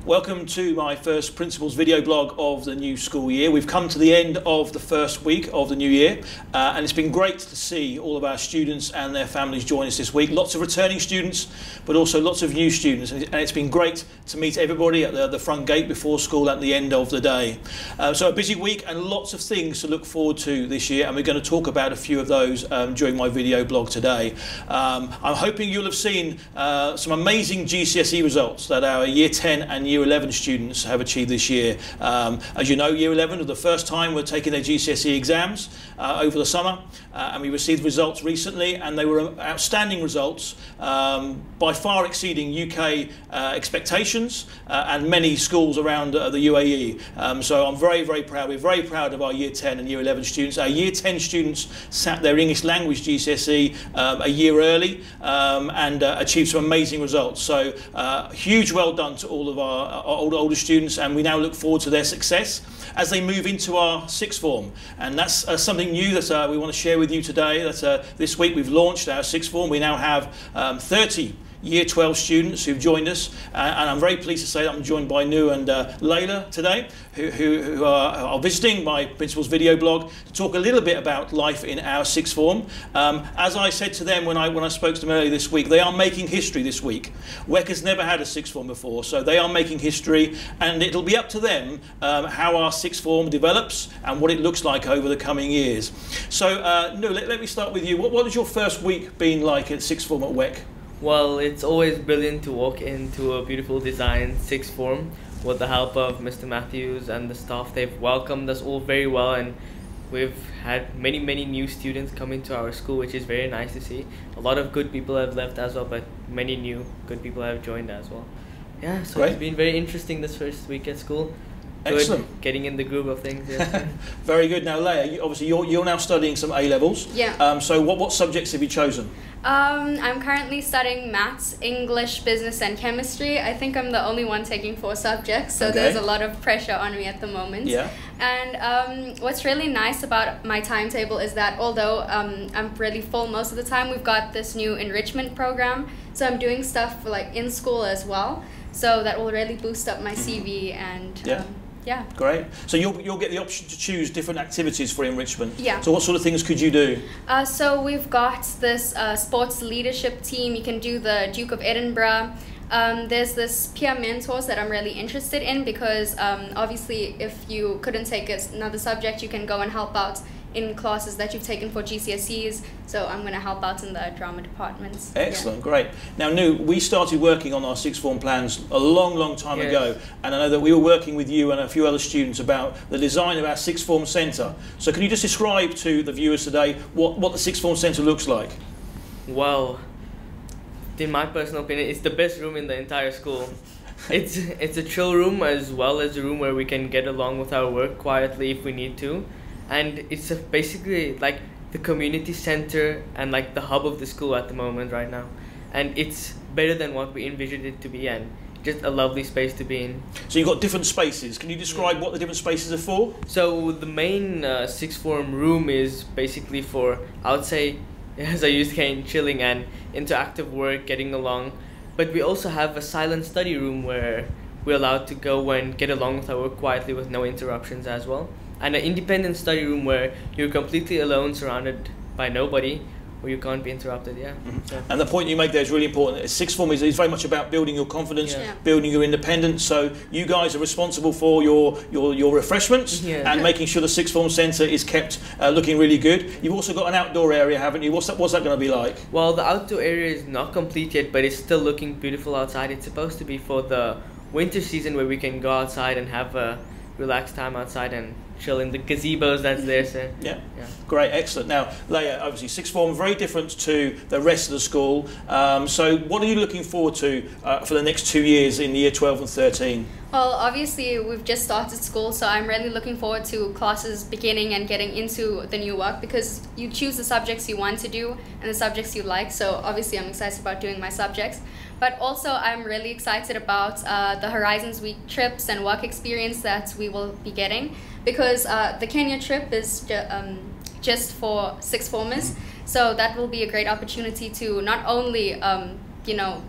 Welcome to my first Principals video blog of the new school year. We've come to the end of the first week of the new year and it's been great to see all of our students and their families join us this week. Lots of returning students but also lots of new students, and it's been great to meet everybody at the front gate before school at the end of the day. So a busy week and lots of things to look forward to this year, and we're going to talk about a few of those during my video blog today. I'm hoping you'll have seen some amazing GCSE results that our Year 10 and Year 11 students have achieved this year. As you know, Year 11 for the first time were taking their GCSE exams over the summer, and we received results recently, and they were outstanding results, by far exceeding UK expectations and many schools around the UAE. So I'm very, very proud. We're very proud of our Year 10 and Year 11 students. Our Year 10 students sat their English language GCSE a year early and achieved some amazing results. So huge well done to all of our older students, and we now look forward to their success as they move into our sixth form. And that's something new that we want to share with you today. That this week we've launched our sixth form. We now have 30 Year 12 students who've joined us, and I'm very pleased to say that I'm joined by Nu and Layla today, who are visiting my Principals video blog to talk a little bit about life in our sixth form. As I said to them when I spoke to them earlier this week, they are making history this week. WEC has never had a sixth form before, so they are making history, and it'll be up to them how our sixth form develops and what it looks like over the coming years. So Nu, let me start with you. What has your first week been like at sixth form at WEC? Well, it's always brilliant to walk into a beautiful design sixth form with the help of Mr. Matthews and the staff. They've welcomed us all very well, and we've had many new students come into our school, which is very nice to see. A lot of good people have left as well, but many new good people have joined as well. Yeah, so Great. It's been very interesting this first week at school. Excellent. Good, getting in the groove of things. Yeah. Very good. Now, Leia, obviously you're now studying some A-levels. Yeah. So what subjects have you chosen? I'm currently studying maths, English, business and chemistry. I think I'm the only one taking 4 subjects, so there's a lot of pressure on me at the moment. Yeah. And what's really nice about my timetable is that although I'm really full most of the time, we've got this new enrichment program. So I'm doing stuff like in school as well. So that will really boost up my CV and yeah. Great. So you'll get the option to choose different activities for enrichment. Yeah. So what sort of things could you do? So we've got this sports leadership team. You can do the Duke of Edinburgh. There's this peer mentors that I'm really interested in because obviously if you couldn't take another subject, you can go and help out in classes that you've taken for GCSEs, so I'm going to help out in the drama departments. Excellent, yeah. Great. Now, Nu, we started working on our sixth form plans a long time ago, and I know that we were working with you and a few other students about the design of our sixth form centre. So can you just describe to the viewers today what the sixth form centre looks like? Well, in my personal opinion, it's the best room in the entire school. It's a chill room as well as a room where we can get along with our work quietly if we need to. And it's basically like the community center and like the hub of the school at the moment right now. And it's better than what we envisioned it to be, and just a lovely space to be in. So you've got different spaces. Can you describe what the different spaces are for? So the main sixth form room is basically for, I would say, as I used to chilling and interactive work, getting along. But we also have a silent study room where we're allowed to go and get along with our work quietly with no interruptions as well. And an independent study room where you're completely alone, surrounded by nobody, where you can't be interrupted. Yeah. Mm-hmm. So. And the point you make there is really important. Sixth form is very much about building your confidence, building your independence. So you guys are responsible for your refreshments and making sure the sixth form centre is kept looking really good. You've also got an outdoor area, haven't you? What's that going to be like? Well, the outdoor area is not complete yet, but it's still looking beautiful outside. It's supposed to be for the winter season where we can go outside and have a relaxed time outside and chill in the gazebos that's there. So yeah. Great, excellent. Now, Leia, obviously sixth form very different to the rest of the school. So what are you looking forward to for the next 2 years in year 12 and 13? Well, obviously we've just started school, so I'm really looking forward to classes beginning and getting into the new work, because you choose the subjects you want to do and the subjects you like. So obviously I'm excited about doing my subjects. But also I'm really excited about the Horizons Week trips and work experience that we will be getting, because the Kenya trip is just for sixth formers. So that will be a great opportunity to not only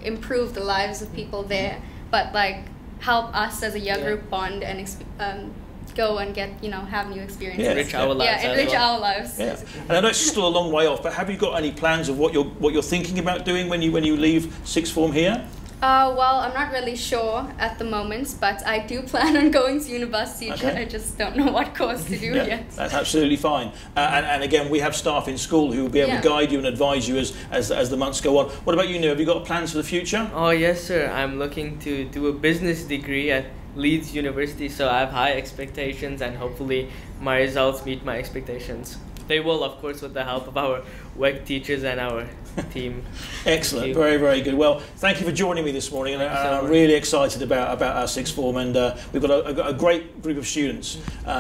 improve the lives of people there, but like help us as a year Yeah. group bond and go and get, have new experiences. Yeah. Enrich our lives. Yeah, as enrich well. our lives. Yeah, and I know it's still a long way off, but have you got any plans of what you're thinking about doing when you leave sixth form here? Well, I'm not really sure at the moment, but I do plan on going to university. Okay. I just don't know what course to do Yeah, yet. that's absolutely fine. And again, we have staff in school who will be able Yeah. to guide you and advise you as the months go on. What about you, Neil? Have you got plans for the future? Oh yes, sir. I'm looking to do a business degree at Leeds University, so I have high expectations, and hopefully my results meet my expectations. They will, of course, with the help of our WEC teachers and our team. Excellent, Thank you. very, very good. Well, thank you for joining me this morning, and I'm really excited about our sixth form, and we've got a great group of students.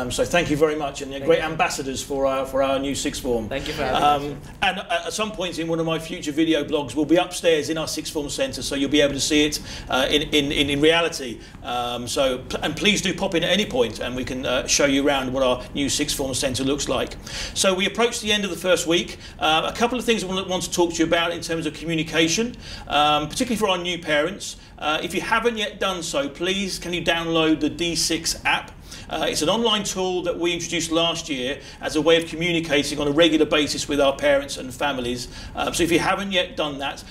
So thank you very much, and great ambassadors for our new sixth form. Thank you for having us. And at some point in one of my future video blogs, we'll be upstairs in our sixth form centre, so you'll be able to see it in reality. And please do pop in at any point, and we can show you around what our new sixth form centre looks like. So we approach the end of the first week. A couple of things I want to talk to you about in terms of communication, particularly for our new parents. If you haven't yet done so, please can you download the D6 app. It's an online tool that we introduced last year as a way of communicating on a regular basis with our parents and families. So if you haven't yet done that,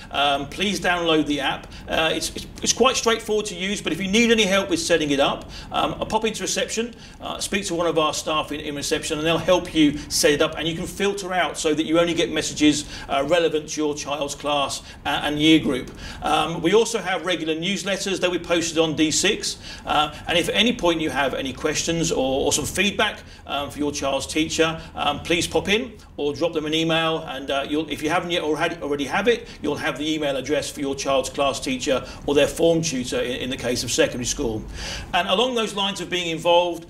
please download the app. It's quite straightforward to use, but if you need any help with setting it up, I'll pop into reception, speak to one of our staff in reception, and they'll help you set it up, and you can filter out so that you only get messages relevant to your child's class and year group. We also have regular newsletters that we posted on D6, and if at any point you have any questions or some feedback for your child's teacher, please pop in or drop them an email, and if you haven't yet already have it, you'll have the email address for your child's class teacher or their form tutor in the case of secondary school. And along those lines of being involved,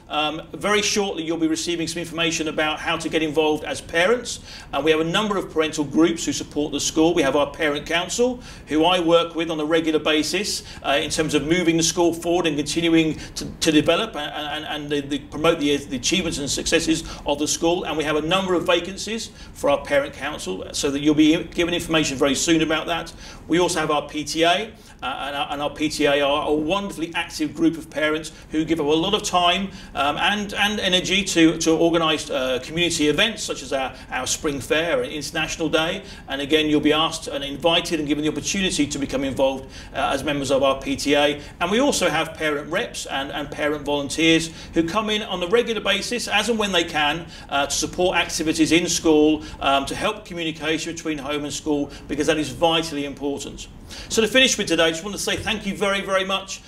very shortly you'll be receiving some information about how to get involved as parents. And we have a number of parental groups who support the school. We have our parent council, who I work with on a regular basis in terms of moving the school forward and continuing to develop and promote the achievements and successes of the school. And we have a number of vacancies for our parent council, so that you'll be given information very soon about that. We also have our PTA, and our PTA are a wonderfully active group of parents who give up a lot of time and energy to organise community events such as our Spring Fair and International Day. And again, you'll be asked and invited and given the opportunity to become involved as members of our PTA. And we also have parent reps and parent volunteers who come in on a regular basis, as and when they can, to support activities in school, to help communication between home and school, because that is vitally important. So to finish with today, I just want to say thank you very, very much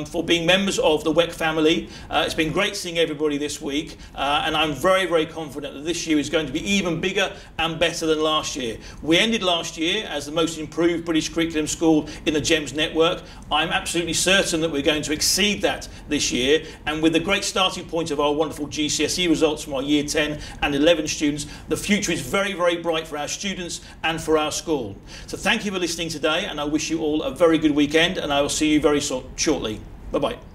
for being members of the WEC family. It's been great seeing everybody this week, and I'm very, very confident that this year is going to be even bigger and better than last year. We ended last year as the most improved British curriculum school in the GEMS network. I'm absolutely certain that we're going to exceed that this year, and with the great starting point of our wonderful GCSE results from our Year 10 and 11 students, the future is very, very bright for our students and for our school. So thank you for listening today, and I wish you all a very good weekend, and I will see you very shortly. Bye-bye.